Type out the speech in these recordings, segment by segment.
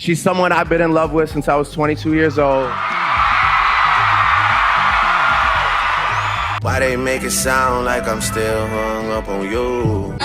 She's someone I've been in love with since I was 22 years old. Why they make it sound like I'm still hung up on you?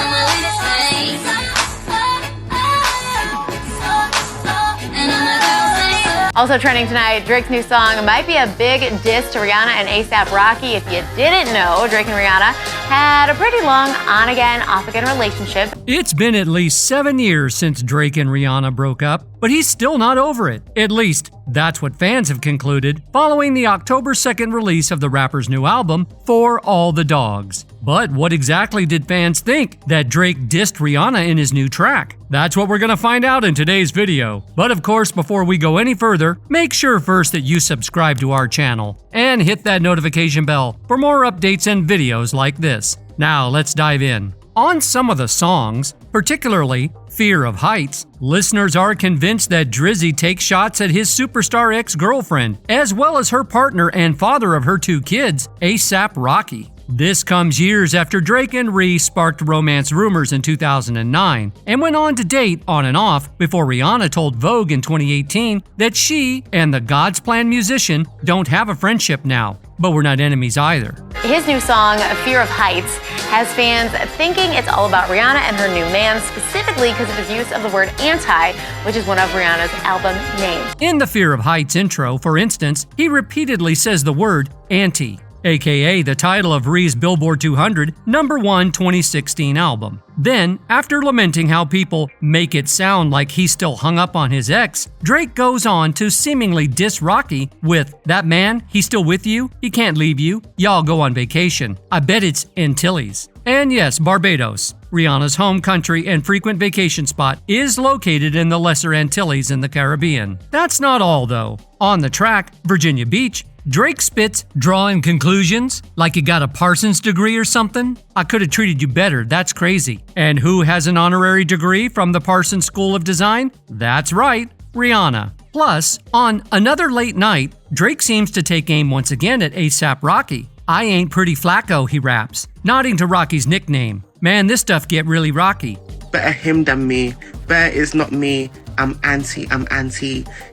Also trending tonight, Drake's new song might be a big diss to Rihanna and Asap Rocky. If you didn't know, Drake and Rihanna had a pretty long on-again, off-again relationship. It's been at least 7 years since Drake and Rihanna broke up, but he's still not over it. At least, that's what fans have concluded following the October 2nd release of the rapper's new album, For All the Dogs. But what exactly did fans think that Drake dissed Rihanna in his new track? That's what we're gonna find out in today's video. But of course, before we go any further, make sure first that you subscribe to our channel and hit that notification bell for more updates and videos like this. Now let's dive in. On some of the songs, particularly Fear of Heights, listeners are convinced that Drizzy takes shots at his superstar ex-girlfriend, as well as her partner and father of her 2 kids, Asap Rocky. This comes years after Drake and Ree sparked romance rumors in 2009 and went on to date on and off before Rihanna told Vogue in 2018 that she and the God's Plan musician don't have a friendship now, but we're not enemies either. His new song, Fear of Heights, has fans thinking it's all about Rihanna and her new man, specifically because of his use of the word anti, which is one of Rihanna's album names. In the Fear of Heights intro, for instance, he repeatedly says the word anti, aka the title of Ree's Billboard 200 #1 2016 album. Then, after lamenting how people make it sound like he's still hung up on his ex, Drake goes on to seemingly diss Rocky with, "That man, he's still with you? He can't leave you. Y'all go on vacation. I bet it's Antilles." And yes, Barbados, Rihanna's home country and frequent vacation spot, is located in the Lesser Antilles in the Caribbean. That's not all though. On the track, Virginia Beach, Drake spits drawing conclusions like you got a Parsons degree or something. I could have treated you better, that's crazy. And who has an honorary degree from the Parsons School of Design? That's right, Rihanna. Plus, on Another Late Night, Drake seems to take aim once again at ASAP Rocky. "I ain't pretty flacco," he raps, nodding to Rocky's nickname. Man, this stuff get really rocky. Better him than me. Better is not me. I'm anti.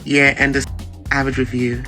Yeah, and the average with you.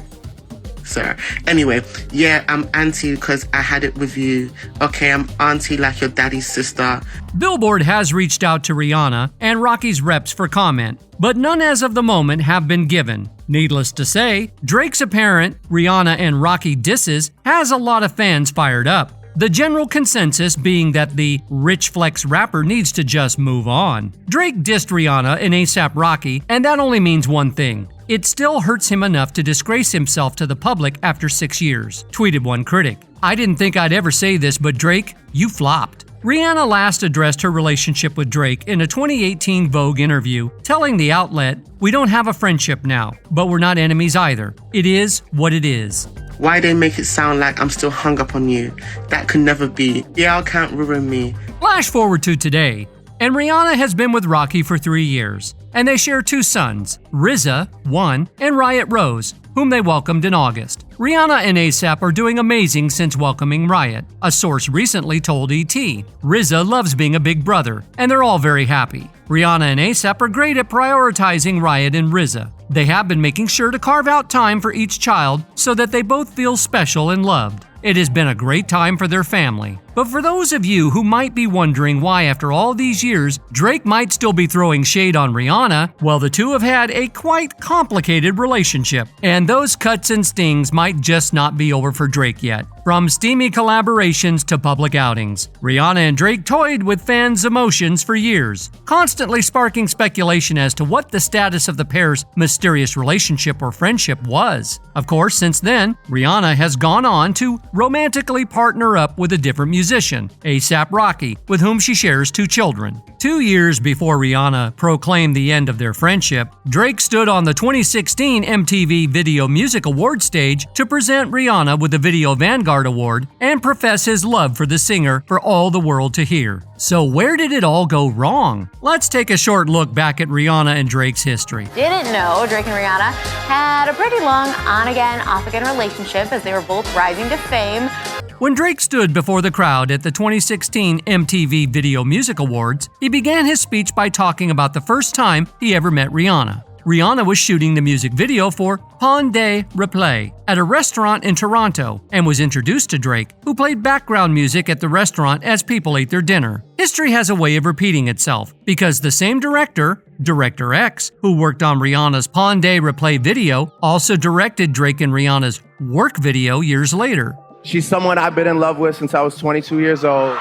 Sir. Anyway, yeah, I'm anti because I had it with you. Okay, I'm auntie like your daddy's sister. Billboard has reached out to Rihanna and Rocky's reps for comment, but none as of the moment have been given. Needless to say, Drake's apparent Rihanna and Rocky disses has a lot of fans fired up. The general consensus being that the rich flex rapper needs to just move on. Drake dissed Rihanna and ASAP Rocky, and that only means one thing. It still hurts him enough to disgrace himself to the public after 6 years, tweeted one critic. "I didn't think I'd ever say this, but Drake, you flopped." Rihanna last addressed her relationship with Drake in a 2018 Vogue interview, telling the outlet, "We don't have a friendship now, but we're not enemies either. It is what it is." Why they make it sound like I'm still hung up on you? That could never be. Y'all can't ruin me. Flash forward to today, and Rihanna has been with Rocky for 3 years, and they share 2 sons, RZA, 1, and Riot Rose, whom they welcomed in August. Rihanna and ASAP are doing amazing since welcoming Riot, a source recently told ET. RZA loves being a big brother, and they're all very happy. Rihanna and ASAP are great at prioritizing Riot and RZA. They have been making sure to carve out time for each child so that they both feel special and loved. It has been a great time for their family. But for those of you who might be wondering why after all these years, Drake might still be throwing shade on Rihanna, well, the two have had a quite complicated relationship, and those cuts and stings might just not be over for Drake yet. From steamy collaborations to public outings, Rihanna and Drake toyed with fans' emotions for years, constantly sparking speculation as to what the status of the pair's mysterious relationship or friendship was. Of course, since then, Rihanna has gone on to romantically partner up with a different musician, ASAP Rocky, with whom she shares 2 children. 2 years before Rihanna proclaimed the end of their friendship, Drake stood on the 2016 MTV Video Music Awards stage to present Rihanna with the Video Vanguard Award and profess his love for the singer for all the world to hear. So where did it all go wrong? Let's take a short look back at Rihanna and Drake's history. Didn't know Drake and Rihanna had a pretty long on-again, off-again relationship as they were both rising to fame. When Drake stood before the crowd at the 2016 MTV Video Music Awards, he began his speech by talking about the first time he ever met Rihanna. Rihanna was shooting the music video for Pain de Replay at a restaurant in Toronto and was introduced to Drake, who played background music at the restaurant as people ate their dinner. History has a way of repeating itself because the same director, Director X, who worked on Rihanna's Pain de Replay video, also directed Drake and Rihanna's Work video years later. She's someone I've been in love with since I was 22 years old.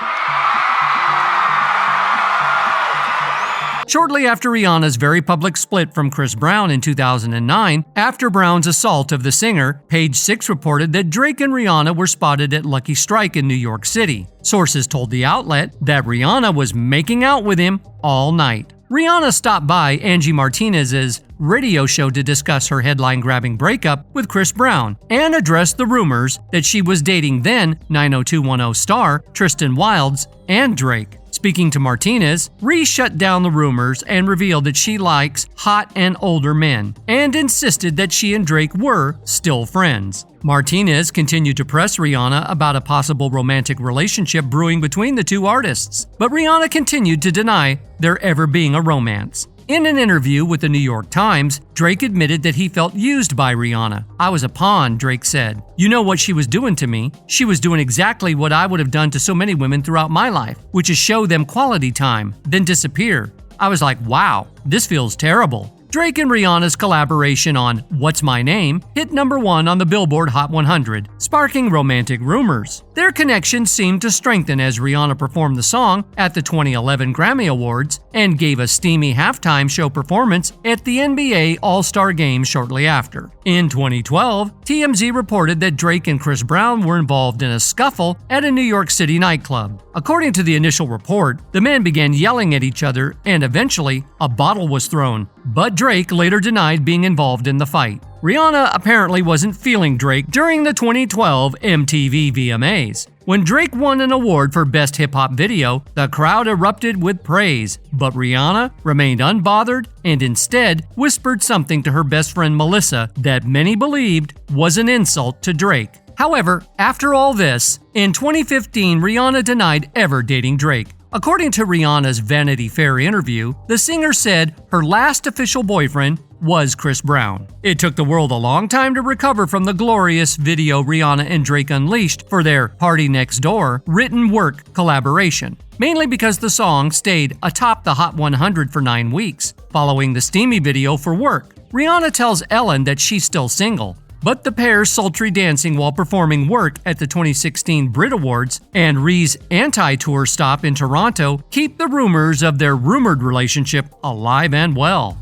Shortly after Rihanna's very public split from Chris Brown in 2009, after Brown's assault of the singer, Page Six reported that Drake and Rihanna were spotted at Lucky Strike in New York City. Sources told the outlet that Rihanna was making out with him all night. Rihanna stopped by Angie Martinez's radio show to discuss her headline-grabbing breakup with Chris Brown and address the rumors that she was dating then 90210 star Tristan Wilds and Drake. Speaking to Martinez, Ree shut down the rumors and revealed that she likes hot and older men and insisted that she and Drake were still friends. Martinez continued to press Rihanna about a possible romantic relationship brewing between the two artists, but Rihanna continued to deny there ever being a romance. In an interview with the New York Times, Drake admitted that he felt used by Rihanna. "I was a pawn," Drake said. "You know what she was doing to me? She was doing exactly what I would have done to so many women throughout my life, which is show them quality time, then disappear. I was like, wow, this feels terrible." Drake and Rihanna's collaboration on What's My Name hit #1 on the Billboard Hot 100, sparking romantic rumors. Their connection seemed to strengthen as Rihanna performed the song at the 2011 Grammy Awards and gave a steamy halftime show performance at the NBA All-Star Game shortly after. In 2012, TMZ reported that Drake and Chris Brown were involved in a scuffle at a New York City nightclub. According to the initial report, the men began yelling at each other and eventually a bottle was thrown, but Drake later denied being involved in the fight. Rihanna apparently wasn't feeling Drake during the 2012 MTV VMAs. When Drake won an award for Best Hip Hop Video, the crowd erupted with praise, but Rihanna remained unbothered and instead whispered something to her best friend Melissa that many believed was an insult to Drake. However, after all this, in 2015, Rihanna denied ever dating Drake. According to Rihanna's Vanity Fair interview, the singer said her last official boyfriend was Chris Brown. It took the world a long time to recover from the glorious video Rihanna and Drake unleashed for their Party Next Door written work collaboration, mainly because the song stayed atop the Hot 100 for 9 weeks. Following the steamy video for Work, Rihanna tells Ellen that she's still single. But the pair's sultry dancing while performing Work at the 2016 Brit Awards and Ree's anti-tour stop in Toronto keep the rumors of their rumored relationship alive and well.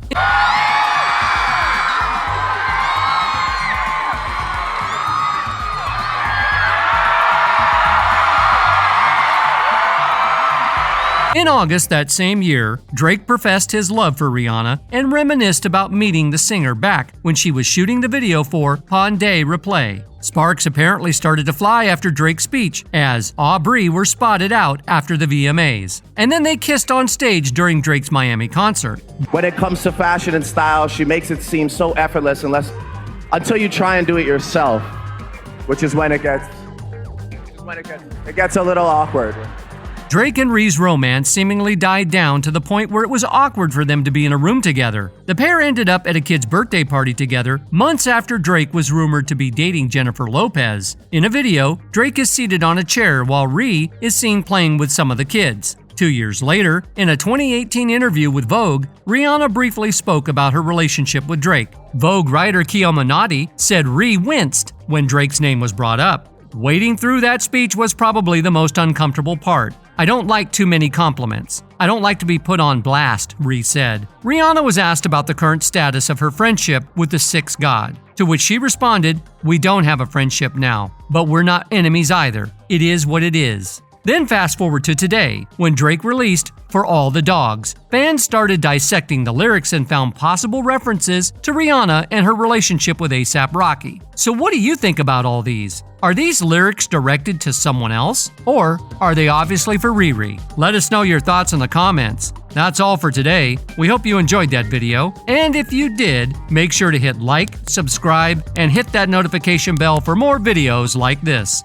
In August that same year, Drake professed his love for Rihanna and reminisced about meeting the singer back when she was shooting the video for Pain de Replay. Sparks apparently started to fly after Drake's speech as Aubrey were spotted out after the VMAs. And then they kissed on stage during Drake's Miami concert. When it comes to fashion and style, she makes it seem so effortless until you try and do it yourself, which is when it gets a little awkward. Drake and Ree's romance seemingly died down to the point where it was awkward for them to be in a room together. The pair ended up at a kid's birthday party together months after Drake was rumored to be dating Jennifer Lopez. In a video, Drake is seated on a chair while Ree is seen playing with some of the kids. 2 years later, in a 2018 interview with Vogue, Rihanna briefly spoke about her relationship with Drake. Vogue writer Kiyoma Nadi said Ree winced when Drake's name was brought up. Wading through that speech was probably the most uncomfortable part. "I don't like too many compliments. I don't like to be put on blast," Ree said. Rihanna was asked about the current status of her friendship with the Sixth God, to which she responded, "We don't have a friendship now, but we're not enemies either. It is what it is." Then fast forward to today, when Drake released For All the Dogs. Fans started dissecting the lyrics and found possible references to Rihanna and her relationship with Asap Rocky. So what do you think about all these? Are these lyrics directed to someone else? Or are they obviously for Riri? Let us know your thoughts in the comments. That's all for today. We hope you enjoyed that video. And if you did, make sure to hit like, subscribe, and hit that notification bell for more videos like this.